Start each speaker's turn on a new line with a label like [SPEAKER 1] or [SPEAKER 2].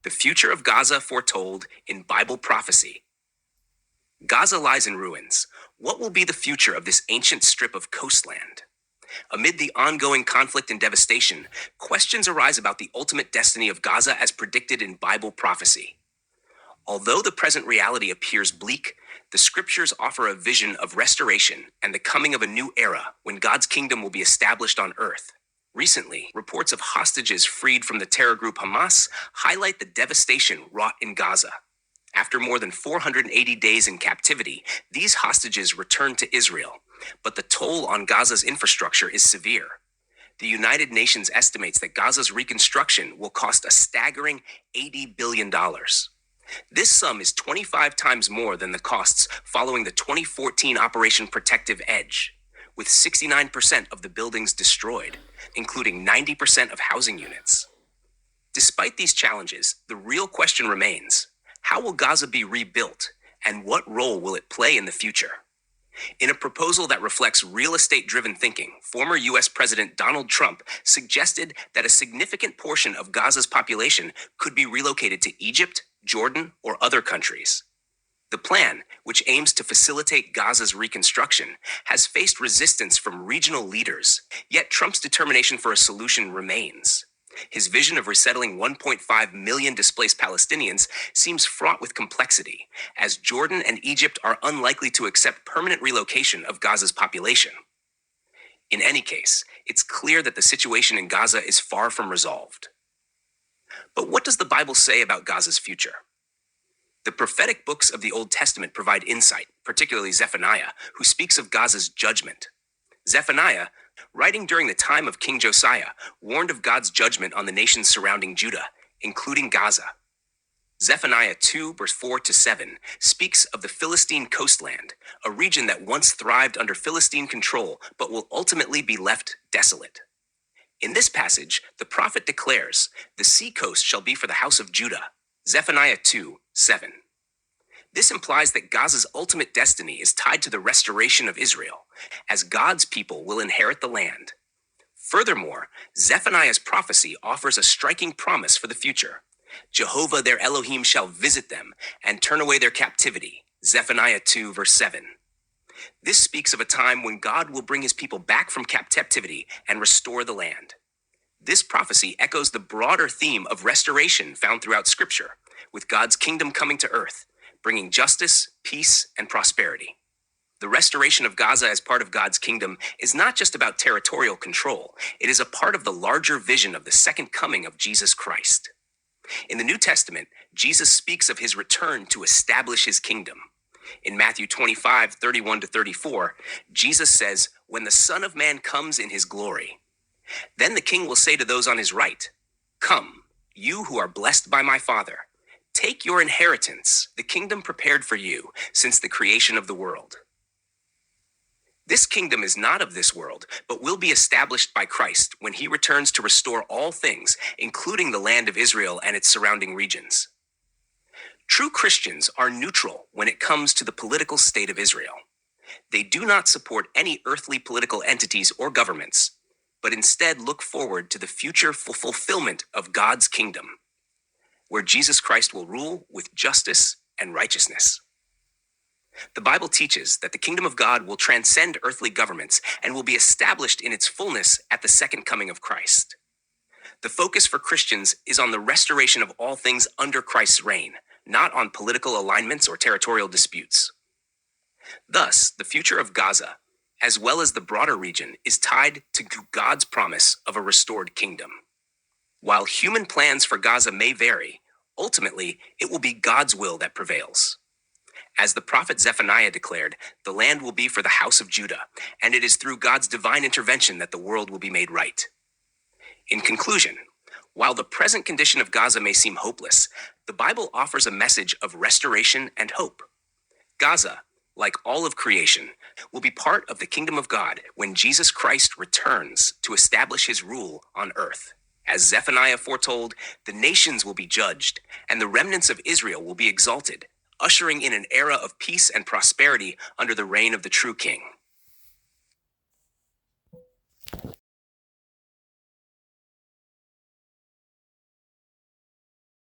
[SPEAKER 1] The future of Gaza foretold in Bible prophecy. Gaza lies in ruins. What will be the future of this ancient strip of coastland? Amid the ongoing conflict and devastation, questions arise about the ultimate destiny of Gaza as predicted in Bible prophecy. Although the present reality appears bleak, the scriptures offer a vision of restoration and the coming of a new era when God's kingdom will be established on earth. Recently, reports of hostages freed from the terror group Hamas highlight the devastation wrought in Gaza. After more than 480 days in captivity, these hostages returned to Israel, but the toll on Gaza's infrastructure is severe. The United Nations estimates that Gaza's reconstruction will cost a staggering $80 billion. This sum is 25 times more than the costs following the 2014 Operation Protective Edge, with 69% of the buildings destroyed, including 90% of housing units. Despite these challenges, the real question remains: how will Gaza be rebuilt, and what role will it play in the future? In a proposal that reflects real estate-driven thinking, former U.S. President Donald Trump suggested that a significant portion of Gaza's population could be relocated to Egypt, Jordan, or other countries. The plan, which aims to facilitate Gaza's reconstruction, has faced resistance from regional leaders, yet Trump's determination for a solution remains. His vision of resettling 1.5 million displaced Palestinians seems fraught with complexity, as Jordan and Egypt are unlikely to accept permanent relocation of Gaza's population. In any case, it's clear that the situation in Gaza is far from resolved. But what does the Bible say about Gaza's future? The prophetic books of the Old Testament provide insight, particularly Zephaniah, who speaks of Gaza's judgment. Zephaniah, writing during the time of King Josiah, warned of God's judgment on the nations surrounding Judah, including Gaza. Zephaniah 2, verse 4-7, speaks of the Philistine coastland, a region that once thrived under Philistine control, but will ultimately be left desolate. In this passage, the prophet declares, "The sea coast shall be for the house of Judah." Zephaniah 2:7. This implies that Gaza's ultimate destiny is tied to the restoration of Israel, as God's people will inherit the land. Furthermore, Zephaniah's prophecy offers a striking promise for the future. Jehovah their Elohim shall visit them and turn away their captivity. Zephaniah 2, verse 7. This speaks of a time when God will bring his people back from captivity and restore the land. This prophecy echoes the broader theme of restoration found throughout Scripture, with God's kingdom coming to earth, bringing justice, peace, and prosperity. The restoration of Gaza as part of God's kingdom is not just about territorial control. It is a part of the larger vision of the second coming of Jesus Christ. In the New Testament, Jesus speaks of his return to establish his kingdom. In Matthew 25:31-34, Jesus says, "When the Son of Man comes in his glory, then the king will say to those on his right, 'Come, you who are blessed by my Father, take your inheritance, the kingdom prepared for you since the creation of the world.'" This kingdom is not of this world, but will be established by Christ when he returns to restore all things, including the land of Israel and its surrounding regions. True Christians are neutral when it comes to the political state of Israel. They do not support any earthly political entities or governments, but instead look forward to the future fulfillment of God's kingdom, where Jesus Christ will rule with justice and righteousness. The Bible teaches that the kingdom of God will transcend earthly governments and will be established in its fullness at the second coming of Christ. The focus for Christians is on the restoration of all things under Christ's reign, not on political alignments or territorial disputes. Thus, the future of Gaza, as well as the broader region, is tied to God's promise of a restored kingdom. While human plans for Gaza may vary, ultimately, it will be God's will that prevails. As the prophet Zephaniah declared, the land will be for the house of Judah, and it is through God's divine intervention that the world will be made right. In conclusion, while the present condition of Gaza may seem hopeless, the Bible offers a message of restoration and hope. Gaza, like all of creation, will be part of the kingdom of God when Jesus Christ returns to establish his rule on earth. As Zephaniah foretold, the nations will be judged, and the remnants of Israel will be exalted, ushering in an era of peace and prosperity under the reign of the true king.